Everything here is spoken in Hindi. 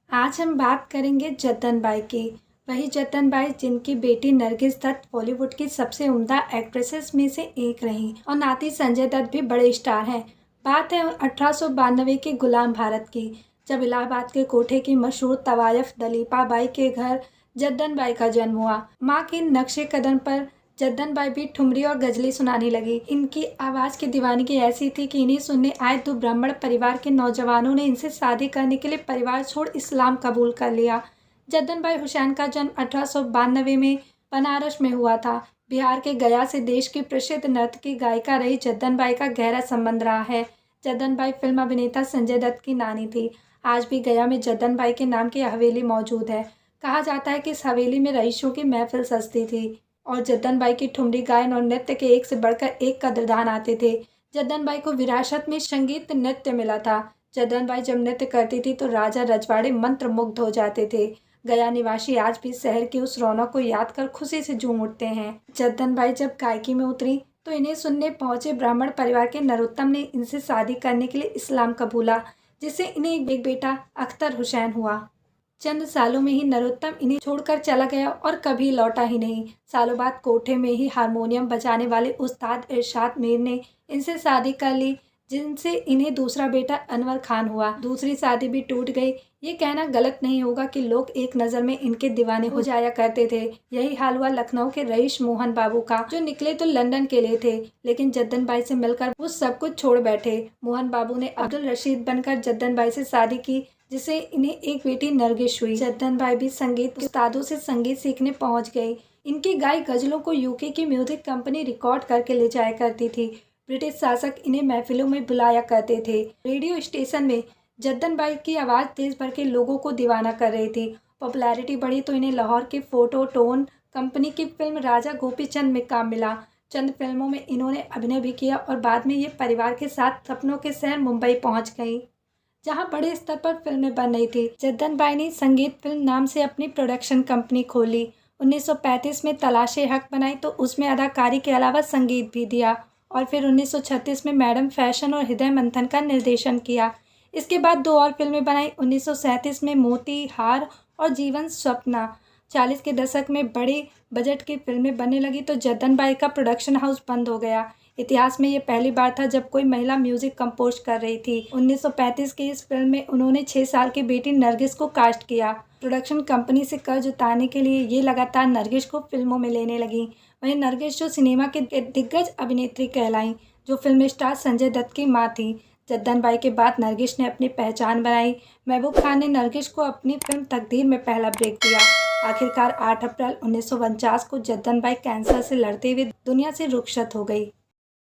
आज हम बात करेंगे जद्दन बाई की। वही जद्दन बाई जिनकी बेटी नरगिस दत्त बॉलीवुड की सबसे उम्दा एक्ट्रेसेस में से एक रहीं और नाती संजय दत्त भी बड़े स्टार हैं। बात है 1892 के गुलाम भारत की, जब इलाहाबाद के कोठे की मशहूर तवायफ दलीपा बाई के घर जद्दन बाई का जन्म हुआ। माँ के नक्शे कदम पर जद्दन बाई भी ठुमरी और गजलें सुनाने लगी। इनकी आवाज़ की दीवानगी ऐसी थी कि इन्हें सुनने आए दो ब्राह्मण परिवार के नौजवानों ने इनसे शादी करने के लिए परिवार छोड़ इस्लाम कबूल कर लिया। जद्दन बाई हुसैन का जन्म 1892 में बनारस में हुआ था। बिहार के गया से देश की प्रसिद्ध नर्तकी गायिका रही जद्दन बाई का गहरा संबंध रहा है। जद्दन बाई फिल्म अभिनेता संजय दत्त की नानी थी। आज भी गया में जद्दन बाई के नाम की हवेली मौजूद है। कहा जाता है कि इस हवेली में रईसों की महफिल सजती थी और जद्दन बाई की ठुमरी गायन और नृत्य के एक से बढ़कर एक कदरदान आते थे। जद्दन बाई को विरासत में संगीत नृत्य मिला था। जद्दन बाई जब नृत्य करती थी तो राजा रजवाड़े मंत्रमुग्ध हो जाते थे। गया निवासी आज भी शहर की उस रौनक को याद कर खुशी से झूम उठते हैं। जद्दन बाई जब गायकी में उतरी तो इन्हें सुनने पहुंचे ब्राह्मण परिवार के नरोत्तम ने इनसे शादी करने के लिए इस्लाम कबूला, जिससे इन्हें एक बेटा अख्तर हुसैन हुआ। चंद सालों में ही नरोत्तम इन्हें छोड़कर चला गया और कभी लौटा ही नहीं। सालों बाद कोठे में ही हारमोनियम बजाने वाले उस्ताद इरशाद मीर ने इनसे शादी कर ली, जिनसे इन्हें दूसरा बेटा अनवर खान हुआ। दूसरी शादी भी टूट गई। ये कहना गलत नहीं होगा कि लोग एक नज़र में इनके दीवाने हो जाया करते थे। यही हाल हुआ लखनऊ के रईस मोहन बाबू का, जो निकले तो लंदन के लिए थे, लेकिन जद्दन बाई से मिलकर वो सब कुछ छोड़ बैठे। मोहन बाबू ने अब्दुल रशीद बनकर जद्दन बाई से शादी की, जिसे इन्हें एक बेटी नरगिस हुई। जद्दन बाई भी संगीत के उस्तादों से संगीत सीखने पहुंच गई। इनकी गाई गजलों को यूके की म्यूजिक कंपनी रिकॉर्ड करके ले जाया करती थी। ब्रिटिश शासक इन्हें महफिलों में बुलाया करते थे। रेडियो स्टेशन में जद्दन बाई की आवाज़ देश भर के लोगों को दीवाना कर रही थी। पॉपुलैरिटी बढ़ी तो इन्हें लाहौर की फोटोटोन कंपनी की फिल्म राजा गोपीचंद में काम मिला। चंद फिल्मों में इन्होंने अभिनय भी किया और बाद में ये परिवार के साथ सपनों के शहर मुंबई पहुंच गई, जहां बड़े स्तर पर फिल्में बन रही थी। जद्दन बाई ने संगीत फिल्म नाम से अपनी प्रोडक्शन कंपनी खोली। 1935 में तलाशे हक बनाई तो उसमें अदाकारी के अलावा संगीत भी दिया और फिर 1936 में मैडम फैशन और हृदय मंथन का निर्देशन किया। इसके बाद दो और फिल्में बनाई। 1937 में मोती हार और जीवन स्वप्ना। 40 के दशक में बड़े बजट की फिल्में बनने लगी तो जद्दन बाई का प्रोडक्शन हाउस बंद हो गया। इतिहास में ये पहली बार था जब कोई महिला म्यूजिक कंपोज कर रही थी। 1935 की इस फिल्म में उन्होंने 6 साल की बेटी नरगिस को कास्ट किया। प्रोडक्शन कंपनी से कर्ज उतारने के लिए ये लगातार नरगिस को फिल्मों में लेने लगी। वहीं नरगिस जो सिनेमा के दिग्गज अभिनेत्री कहलाईं, जो फिल्म स्टार संजय दत्त की मां थी। जद्दन बाई के बाद नरगिस ने अपनी पहचान बनाई। महबूब खान ने नरगिस को अपनी फिल्म तकदीर में पहला ब्रेक दिया। आखिरकार 8 अप्रैल 1949 को जद्दन बाई कैंसर से लड़ते हुए दुनिया से रुखसत हो गई।